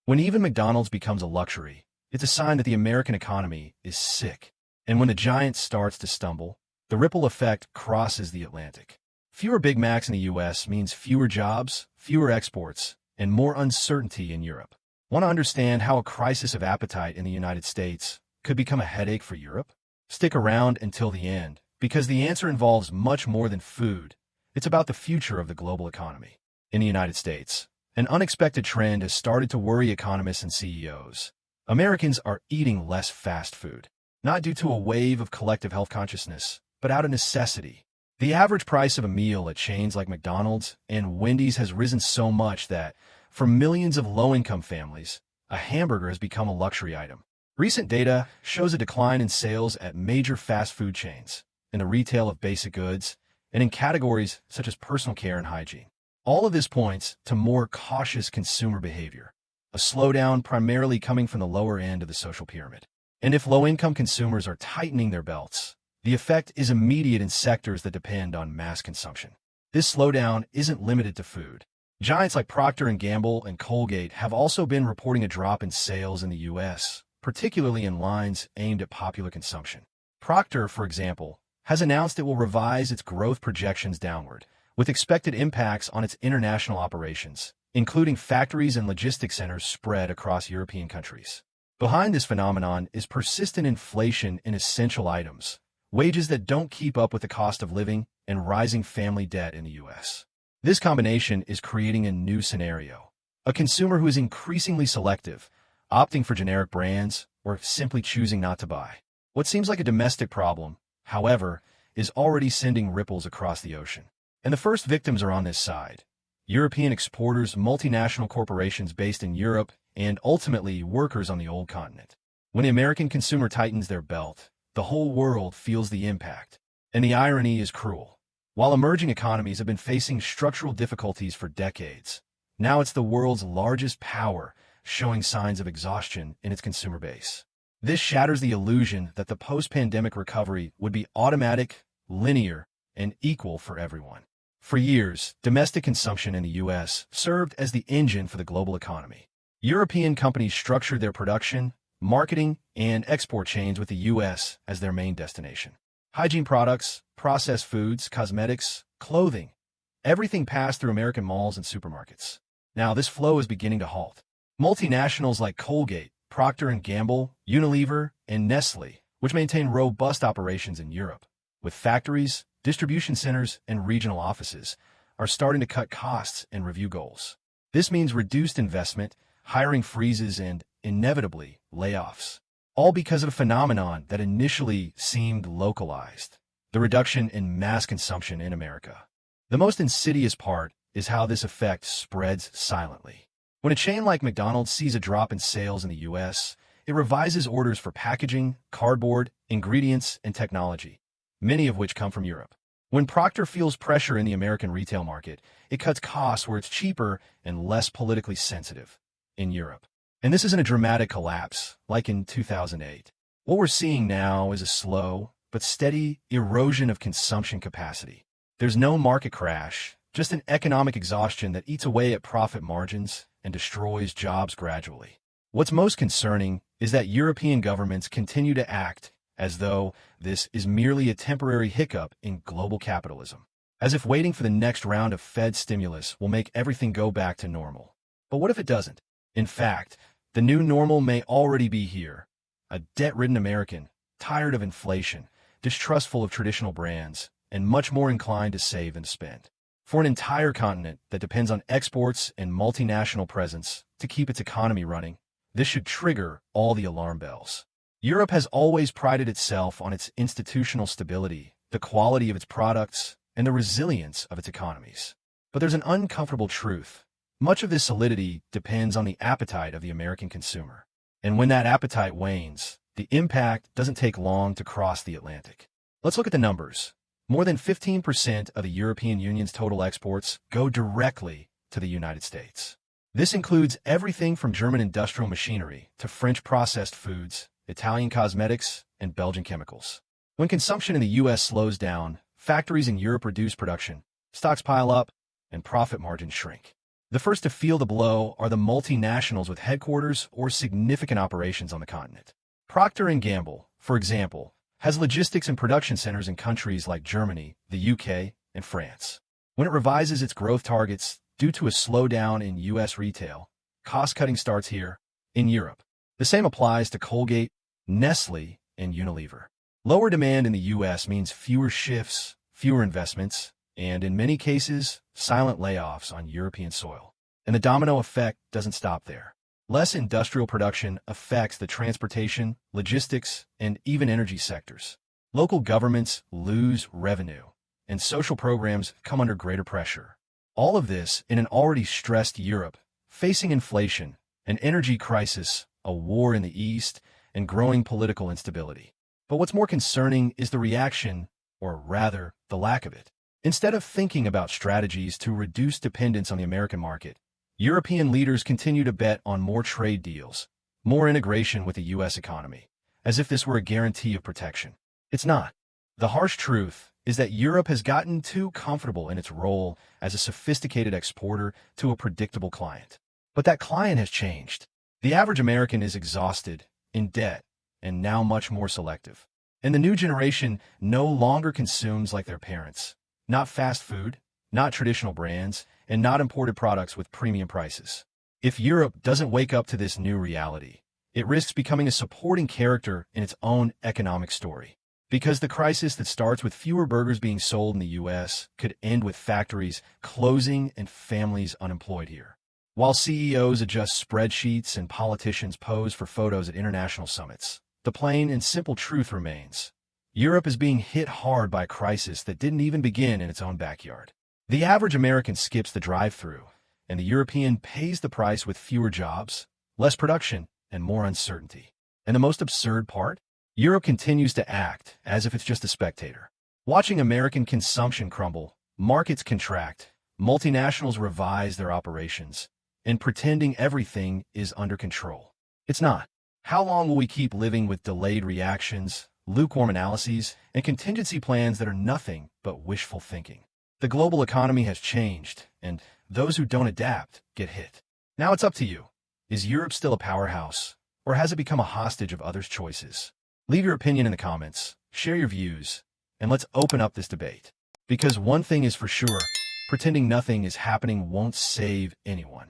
When even McDonald's becomes a luxury, it's a sign that the American economy is sick. And when the giant starts to stumble, the ripple effect crosses the Atlantic. Fewer Big Macs in the U.S. means fewer jobs, fewer exports, and more uncertainty in Europe. Want to understand how a crisis of appetite in the United States could become a headache for Europe? Stick around until the end, because the answer involves much more than food. It's about the future of the global economy. In the United States, an unexpected trend has started to worry economists and CEOs. Americans are eating less fast food, not due to a wave of collective health consciousness, but out of necessity. The average price of a meal at chains like McDonald's and Wendy's has risen so much that, for millions of low-income families, a hamburger has become a luxury item. Recent data shows a decline in sales at major fast food chains, in the retail of basic goods, and in categories such as personal care and hygiene. All of this points to more cautious consumer behavior, a slowdown primarily coming from the lower end of the social pyramid. And if low-income consumers are tightening their belts, the effect is immediate in sectors that depend on mass consumption. This slowdown isn't limited to food. Giants like Procter & Gamble and Colgate have also been reporting a drop in sales in the U.S., particularly in lines aimed at popular consumption. Procter, for example, has announced it will revise its growth projections downward, with expected impacts on its international operations, including factories and logistics centers spread across European countries. Behind this phenomenon is persistent inflation in essential items, wages that don't keep up with the cost of living, and rising family debt in the U.S. This combination is creating a new scenario. A consumer who is increasingly selective, opting for generic brands, or simply choosing not to buy. What seems like a domestic problem, however, is already sending ripples across the ocean. And the first victims are on this side. European exporters, multinational corporations based in Europe, and ultimately workers on the old continent. When the American consumer tightens their belt, the whole world feels the impact. And the irony is cruel. While emerging economies have been facing structural difficulties for decades, now it's the world's largest power showing signs of exhaustion in its consumer base. This shatters the illusion that the post-pandemic recovery would be automatic, linear, and equal for everyone. For years, domestic consumption in the U.S. served as the engine for the global economy. European companies structured their production, marketing, and export chains with the U.S. as their main destination. Hygiene products, processed foods, cosmetics, clothing, everything passed through American malls and supermarkets. Now this flow is beginning to halt. Multinationals like Colgate, Procter & Gamble, Unilever, and Nestle, which maintain robust operations in Europe, with factories, distribution centers, and regional offices, are starting to cut costs and review goals. This means reduced investment, hiring freezes, and, inevitably, layoffs. All because of a phenomenon that initially seemed localized: the reduction in mass consumption in America. The most insidious part is how this effect spreads silently. When a chain like McDonald's sees a drop in sales in the U.S., it revises orders for packaging, cardboard, ingredients, and technology, many of which come from Europe. When Procter feels pressure in the American retail market, it cuts costs where it's cheaper and less politically sensitive, in Europe. And this isn't a dramatic collapse, like in 2008. What we're seeing now is a slow, but steady erosion of consumption capacity. There's no market crash, just an economic exhaustion that eats away at profit margins and destroys jobs gradually. What's most concerning is that European governments continue to act as though this is merely a temporary hiccup in global capitalism, as if waiting for the next round of Fed stimulus will make everything go back to normal. But what if it doesn't? In fact, the new normal may already be here. A debt-ridden American, tired of inflation, distrustful of traditional brands, and much more inclined to save than to spend. For an entire continent that depends on exports and multinational presence to keep its economy running, this should trigger all the alarm bells. Europe has always prided itself on its institutional stability, the quality of its products, and the resilience of its economies. But there's an uncomfortable truth. Much of this solidity depends on the appetite of the American consumer. And when that appetite wanes, the impact doesn't take long to cross the Atlantic. Let's look at the numbers. More than 15% of the European Union's total exports go directly to the United States. This includes everything from German industrial machinery to French processed foods, Italian cosmetics, and Belgian chemicals. When consumption in the U.S. slows down, factories in Europe reduce production, stocks pile up, and profit margins shrink. The first to feel the blow are the multinationals with headquarters or significant operations on the continent. Procter & Gamble, for example, has logistics and production centers in countries like Germany, the UK, and France. When it revises its growth targets due to a slowdown in U.S. retail, cost-cutting starts here in Europe. The same applies to Colgate, Nestle, and Unilever. Lower demand in the U.S. means fewer shifts, fewer investments, and in many cases, silent layoffs on European soil. And the domino effect doesn't stop there. Less industrial production affects the transportation, logistics, and even energy sectors. Local governments lose revenue, and social programs come under greater pressure. All of this in an already stressed Europe, facing inflation, an energy crisis, a war in the East, and growing political instability. But what's more concerning is the reaction, or rather, the lack of it. Instead of thinking about strategies to reduce dependence on the American market, European leaders continue to bet on more trade deals, more integration with the U.S. economy, as if this were a guarantee of protection. It's not. The harsh truth is that Europe has gotten too comfortable in its role as a sophisticated exporter to a predictable client. But that client has changed. The average American is exhausted, in debt, and now much more selective. And the new generation no longer consumes like their parents. Not fast food, not traditional brands, and not imported products with premium prices. If Europe doesn't wake up to this new reality, it risks becoming a supporting character in its own economic story. Because the crisis that starts with fewer burgers being sold in the U.S. could end with factories closing and families unemployed here. While CEOs adjust spreadsheets and politicians pose for photos at international summits, the plain and simple truth remains. Europe is being hit hard by a crisis that didn't even begin in its own backyard. The average American skips the drive-thru, and the European pays the price with fewer jobs, less production, and more uncertainty. And the most absurd part? Europe continues to act as if it's just a spectator. Watching American consumption crumble, markets contract, multinationals revise their operations, and pretending everything is under control. It's not. How long will we keep living with delayed reactions, lukewarm analyses, and contingency plans that are nothing but wishful thinking? The global economy has changed, and those who don't adapt get hit. Now it's up to you. Is Europe still a powerhouse, or has it become a hostage of others' choices? Leave your opinion in the comments, share your views, and let's open up this debate. Because one thing is for sure, pretending nothing is happening won't save anyone.